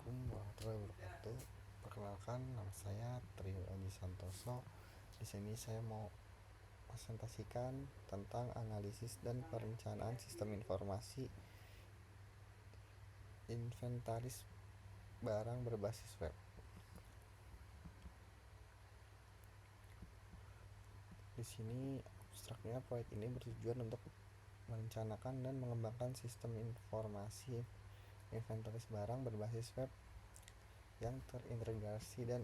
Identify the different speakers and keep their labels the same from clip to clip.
Speaker 1: Assalamualaikum warahmatullahi wabarakatuh. Perkenalkan, nama saya Trio Aji Santoso. Di sini saya mau presentasikan tentang analisis dan perencanaan sistem informasi inventaris barang berbasis web. Di sini abstraknya, proyek ini bertujuan untuk merencanakan dan mengembangkan sistem informasi inventaris barang berbasis web yang terintegrasi dan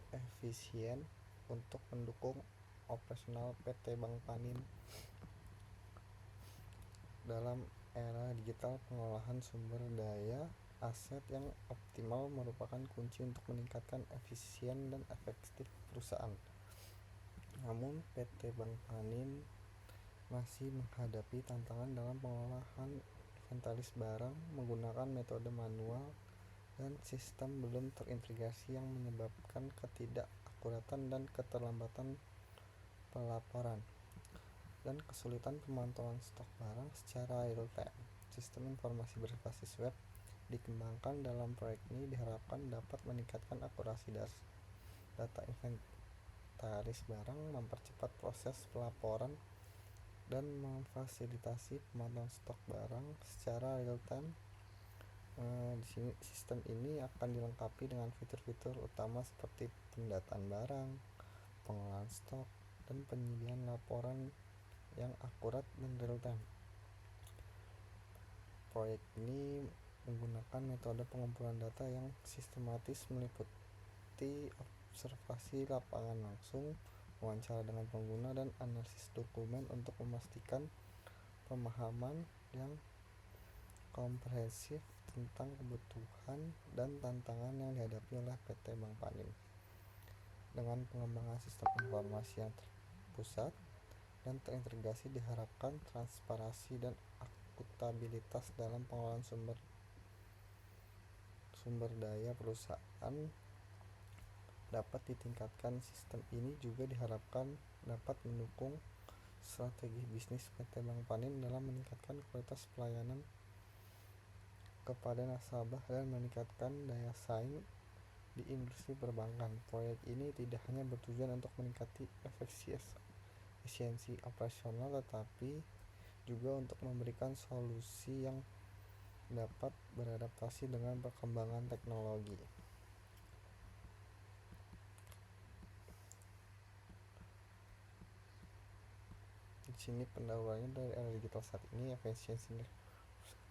Speaker 1: efisien untuk mendukung operasional PT Bank Panin dalam era digital. Pengolahan sumber daya aset yang optimal merupakan kunci untuk meningkatkan efisien dan efektif perusahaan. Namun, PT Bank Panin masih menghadapi tantangan dalam pengolahan inventaris barang menggunakan metode manual dan sistem belum terintegrasi yang menyebabkan ketidakakuratan dan keterlambatan pelaporan dan kesulitan pemantauan stok barang secara real time. Sistem informasi berbasis web dikembangkan dalam proyek ini diharapkan dapat meningkatkan akurasi data inventaris barang, mempercepat proses pelaporan, dan memfasilitasi pemantauan stok barang secara real time. Di sini sistem ini akan dilengkapi dengan fitur-fitur utama seperti pendataan barang, pengolahan stok, dan penyediaan laporan yang akurat dan real time. Proyek ini menggunakan metode pengumpulan data yang sistematis meliputi observasi lapangan langsung, wawancara dengan pengguna, dan analisis dokumen untuk memastikan pemahaman yang komprehensif tentang kebutuhan dan tantangan yang dihadapi oleh PT Bank Panin. Dengan pengembangan sistem informasi yang terpusat dan terintegrasi, diharapkan transparansi dan akuntabilitas dalam pengelolaan sumber daya perusahaan dapat ditingkatkan. Sistem ini juga diharapkan dapat mendukung strategi bisnis PT Bank Panin dalam meningkatkan kualitas pelayanan kepada nasabah dan meningkatkan daya saing di industri perbankan. Proyek ini tidak hanya bertujuan untuk meningkatkan efisiensi operasional, tetapi juga untuk memberikan solusi yang dapat beradaptasi dengan perkembangan teknologi. Di sini pendahuluannya, dari era digital saat ini, efisiensi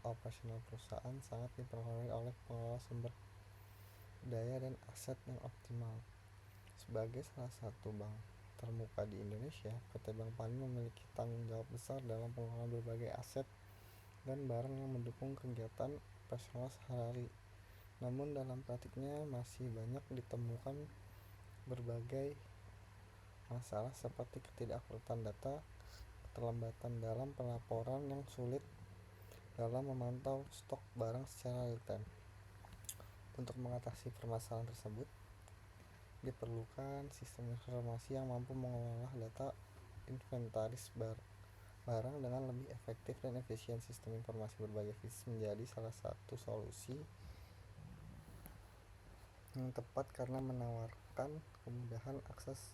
Speaker 1: operasional perusahaan sangat dipengaruhi oleh pengelola sumber daya dan aset yang optimal. Sebagai salah satu bank termuka di Indonesia, PT Bank Panin memiliki tanggung jawab besar dalam pengelolaan berbagai aset dan barang yang mendukung kegiatan operasional sehari-hari. Namun dalam praktiknya masih banyak ditemukan berbagai masalah seperti ketidakakuratan data, keterlambatan dalam pelaporan, yang sulit dalam memantau stok barang secara real time. Untuk mengatasi permasalahan tersebut, diperlukan sistem informasi yang mampu mengolah data inventaris barang dengan lebih efektif dan efisien. Sistem informasi berbasis menjadi salah satu solusi yang tepat karena menawarkan kemudahan akses,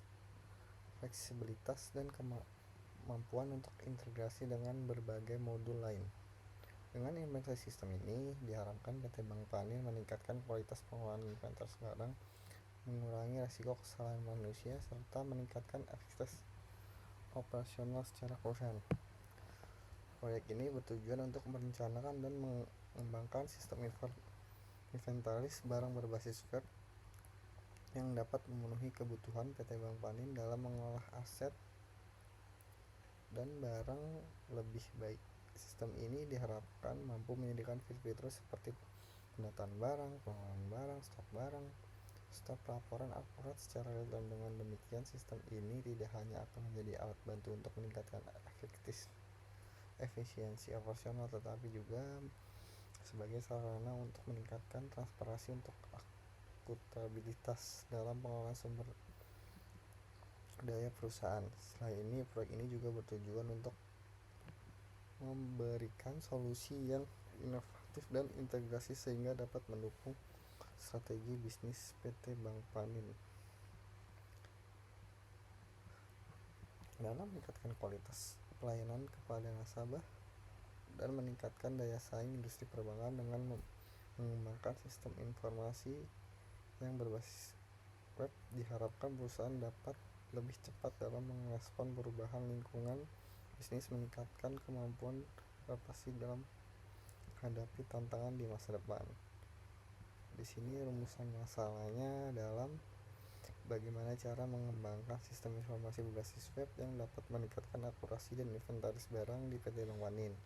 Speaker 1: fleksibilitas, dan kemampuan untuk integrasi dengan berbagai modul lain. Dengan implementasi sistem ini, diharapkan PT Bank Panin meningkatkan kualitas pengelolaan inventaris barang, mengurangi risiko kesalahan manusia, serta meningkatkan efektivitas operasional secara perusahaan. Proyek ini bertujuan untuk merencanakan dan mengembangkan sistem inventaris barang berbasis web yang dapat memenuhi kebutuhan PT Bank Panin dalam mengolah aset dan barang lebih baik. Sistem ini diharapkan mampu menyediakan fitur-fitur seperti pendataan barang, pengolahan barang, stok laporan akurat secara real time. Dengan demikian, sistem ini tidak hanya akan menjadi alat bantu untuk meningkatkan efisiensi operasional, tetapi juga sebagai sarana untuk meningkatkan transparansi untuk akuntabilitas dalam pengelolaan sumber daya perusahaan. Selain ini, proyek ini juga bertujuan untuk memberikan solusi yang inovatif dan integrasi sehingga dapat mendukung strategi bisnis PT Bank Panin. Dalam meningkatkan kualitas pelayanan kepada nasabah dan meningkatkan daya saing industri perbankan dengan mengembangkan sistem informasi yang berbasis web, diharapkan perusahaan dapat lebih cepat dalam merespon perubahan lingkungan bisnis, meningkatkan kemampuan adaptasi dalam menghadapi tantangan di masa depan. Di sini rumusan masalahnya dalam bagaimana cara mengembangkan sistem informasi berbasis web yang dapat meningkatkan akurasi dan inventaris barang di PT Bank Panin.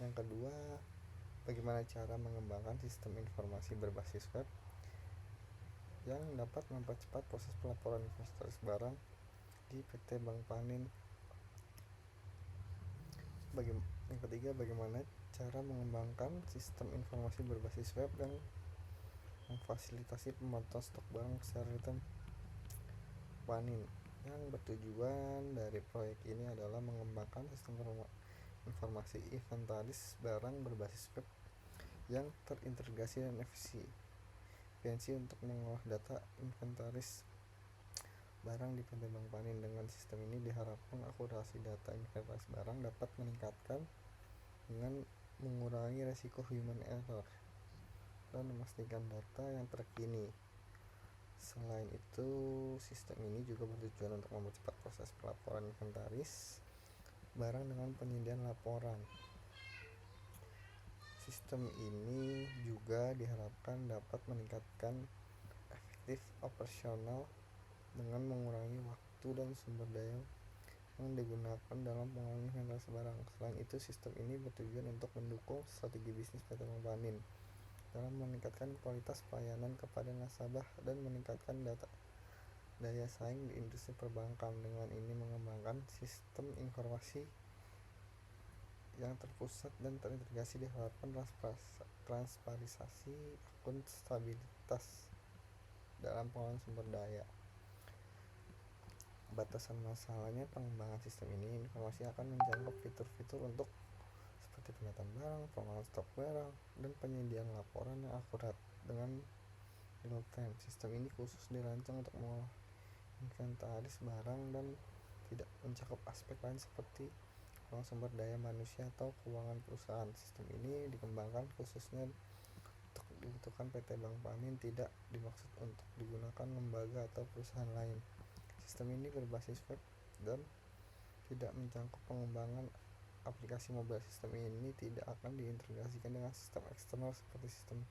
Speaker 1: Yang kedua, bagaimana cara mengembangkan sistem informasi berbasis web yang dapat mempercepat proses pelaporan inventaris barang di PT Bank Panin. Yang ketiga, bagaimana cara mengembangkan sistem informasi berbasis web yang memfasilitasi pemantauan stok barang secara real-time Panin. Yang bertujuan dari proyek ini adalah mengembangkan sistem informasi inventaris barang berbasis web yang terintegrasi dan efisiensi untuk mengolah data inventaris barang di PT Bank Panin. Dengan sistem ini diharapkan akurasi data inventaris barang dapat meningkatkan dengan mengurangi resiko human error dan memastikan data yang terkini. Selain itu, sistem ini juga bertujuan untuk mempercepat proses pelaporan inventaris barang dengan penyediaan laporan. Sistem ini juga diharapkan dapat meningkatkan efektif operasional dengan mengurangi waktu dan sumber daya yang digunakan dalam pengolahan inventaris barang. Selain itu, sistem ini bertujuan untuk mendukung strategi bisnis PT Bank Panin dalam meningkatkan kualitas pelayanan kepada nasabah dan meningkatkan daya saing di industri perbankan. Dengan ini mengembangkan sistem informasi yang terpusat dan terintegrasi, diharapkan transparansi, akuntabilitas dalam pengelolaan sumber daya. Batasan masalahnya pengembangan sistem ini, informasi akan menjangkau fitur-fitur untuk seperti penataan barang, pengelolaan stok barang, dan penyediaan laporan yang akurat dengan real time. Sistem ini khusus dirancang untuk mengolah inventaris barang dan tidak mencakup aspek lain seperti pengelolaan sumber daya manusia atau keuangan perusahaan. Sistem ini dikembangkan khususnya untuk dibutuhkan PT Bank Panin, tidak dimaksud untuk digunakan lembaga atau perusahaan lain. Sistem ini berbasis web dan tidak mencakup pengembangan aplikasi mobile. Sistem ini tidak akan diintegrasikan dengan sistem eksternal seperti sistem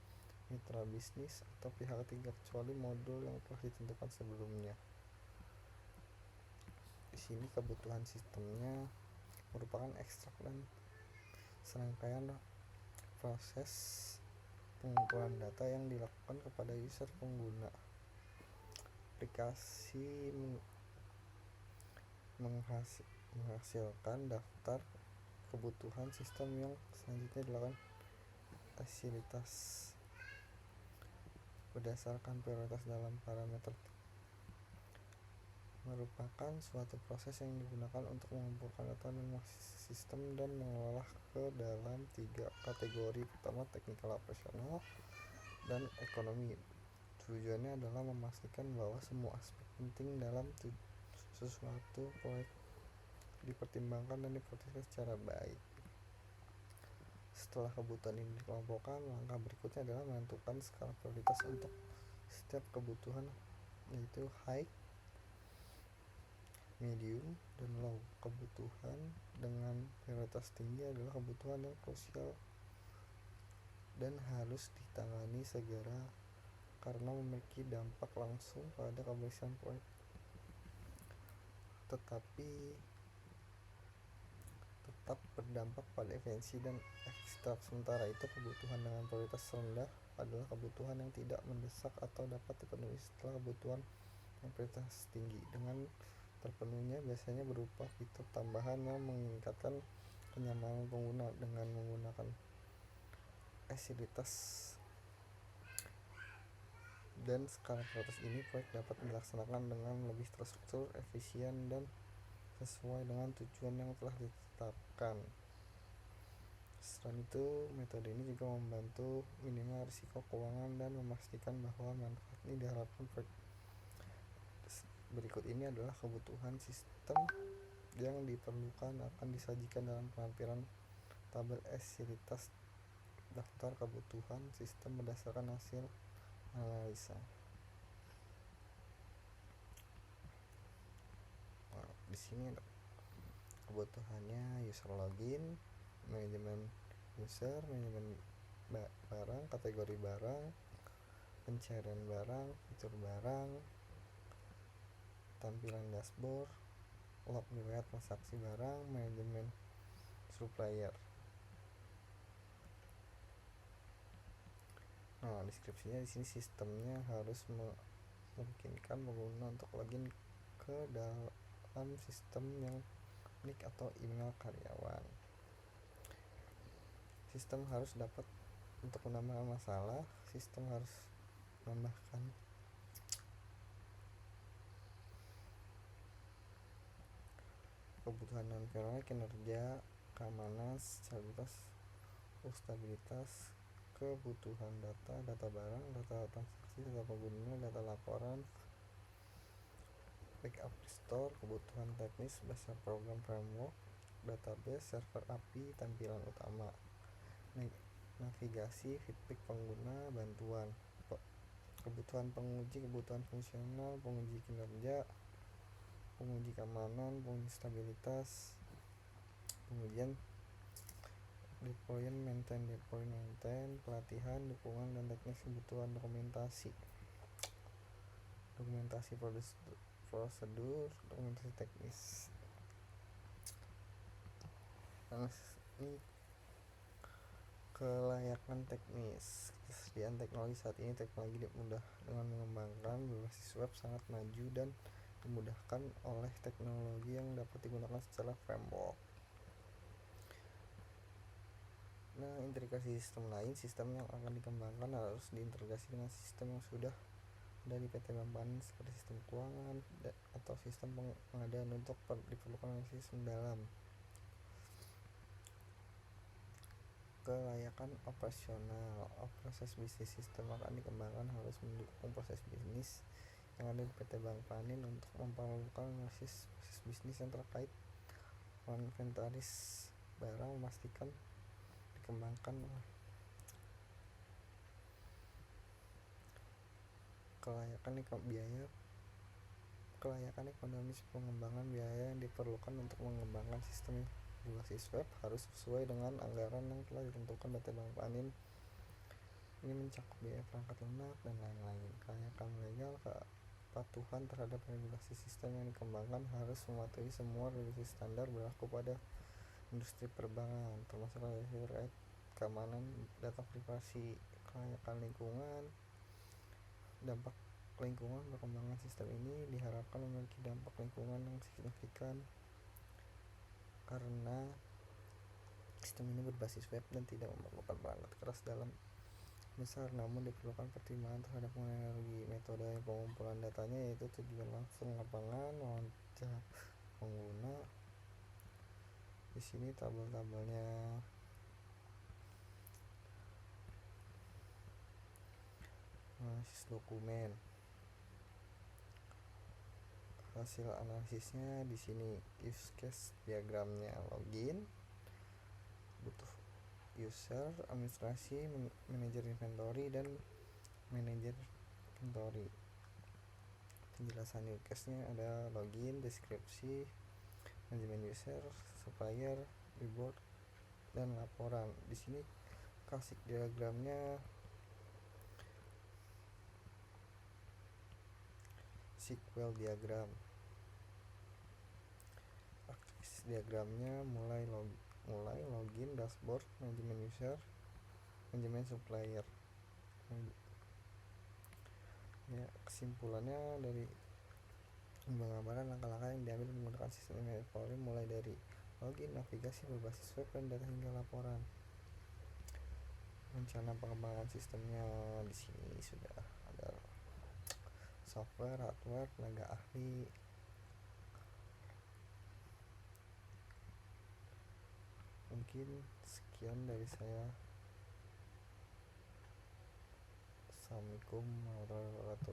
Speaker 1: mitra bisnis atau pihak ketiga kecuali modul yang telah ditentukan sebelumnya. Di sini kebutuhan sistemnya merupakan ekstrak dan serangkaian proses pengumpulan data yang dilakukan kepada user pengguna aplikasi, menghasilkan daftar kebutuhan sistem yang selanjutnya dilakukan fasilitas berdasarkan prioritas dalam parameter. Merupakan suatu proses yang digunakan untuk mengumpulkan data dan sistem dan mengolah ke dalam 3 kategori. Pertama, teknikal, operasional, dan ekonomi. Tujuannya adalah memastikan bahwa semua aspek penting dalam sesuatu proyek dipertimbangkan dan diproses secara baik. Setelah kebutuhan ini dikelompokkan, langkah berikutnya adalah menentukan skala prioritas untuk setiap kebutuhan, yaitu high, medium, dan low. Kebutuhan dengan prioritas tinggi adalah kebutuhan yang krusial dan harus ditangani segera karena memiliki dampak langsung pada keberhasilan proyek. Tetapi tetap berdampak pada efisiensi dan efektivitas. Sementara itu, kebutuhan dengan prioritas rendah adalah kebutuhan yang tidak mendesak atau dapat dipenuhi setelah kebutuhan yang prioritas tinggi. Dengan terpenuhnya biasanya berupa fitur tambahan yang meningkatkan kenyamanan pengguna dengan menggunakan fasilitas dan skala prioritas ini, proyek dapat dilaksanakan dengan lebih terstruktur, efisien, dan sesuai dengan tujuan yang telah ditetapkan. Selain itu, metode ini juga membantu minimal risiko keuangan dan memastikan bahwa manfaat ini diharapkan. Berikut ini adalah kebutuhan sistem yang diperlukan akan disajikan dalam penampilan tabel esilitas daftar kebutuhan sistem berdasarkan hasil analisa. Nah, di sini ada kebutuhannya: user login, manajemen user, manajemen barang, kategori barang, pencarian barang, fitur barang, tampilan dashboard, log riwayat transaksi barang, manajemen supplier. Nah, deskripsinya di sini sistemnya harus memungkinkan pengguna untuk login ke dalam sistem yang nick atau email karyawan. Sistem harus dapat untuk menambah masalah. Sistem harus menambahkan kebutuhan non formal, kinerja, keamanan, stabilitas, kebutuhan data barang, data transaksi, data pengguna, data laporan, backup restore, kebutuhan teknis, bahasa program framework, database, server API, tampilan utama, navigasi, feedback pengguna, bantuan, kebutuhan penguji, kebutuhan fungsional, penguji kinerja, penguji keamanan, penguji stabilitas, pengujian deployment, maintain, pelatihan, dukungan dan teknis, kebutuhan dokumentasi prosedur, dokumentasi teknis. Nah, ini kelayakan teknis. Kesediaan teknologi saat ini, teknologi mudah dengan mengembangkan berbasis web sangat maju dan dimudahkan oleh teknologi yang dapat digunakan secara framework. Nah, integrasi sistem lain, sistem yang akan dikembangkan harus diintegrasi dengan sistem yang sudah dari PT Bank Panin seperti sistem keuangan atau sistem pengadaan untuk diperlukan sistem dalam. Kelayakan operasional, proses bisnis sistem akan dikembangkan harus mendukung proses bisnis yang ada di PT Bank Panin untuk memperlukan proses bisnis yang terkait inventaris barang, memastikan dikembangkan kelayakan ekonomis. Pengembangan biaya yang diperlukan untuk mengembangkan sistem berbasis web harus sesuai dengan anggaran yang telah ditentukan PT Bank Panin. Ini mencakup biaya perangkat lunak dan lain-lain. Kelayakan legal, kepatuhan terhadap regulasi sistem yang dikembangkan harus mematuhi semua regulasi standar berlaku pada industri perbankan, termasuk regulasi terkait keamanan data privasi. Kelayakan lingkungan, dampak lingkungan. Perkembangan sistem ini diharapkan memiliki dampak lingkungan yang signifikan karena sistem ini berbasis web dan tidak memerlukan perangkat keras dalam besar, namun diperlukan pertimbangan terhadap energi. Metode pengumpulan datanya yaitu tujuan langsung lapangan, wawancara pengguna. Di sini tabel-tabelnya. Analisis dokumen. Hasil analisisnya di sini. Use case diagramnya: login, butuh user, administrasi, manajer inventory dan manajer inventory. Penjelasan use case-nya ada login, deskripsi, manajemen user, supplier, reward dan laporan. Di sini kasih diagramnya SQL diagram. Aktivitas diagramnya mulai login, dashboard, manajemen user, manajemen supplier. Ya, kesimpulannya dari penggambaran langkah-langkah yang diambil menggunakan sistem inventory mulai dari login, navigasi berbasis web dan data hingga laporan. Rencana pengembangan sistemnya di sini sudah ada software, hardware, tenaga ahli. Mungkin sekian. sekian dari saya. Assalamualaikum warahmatullahi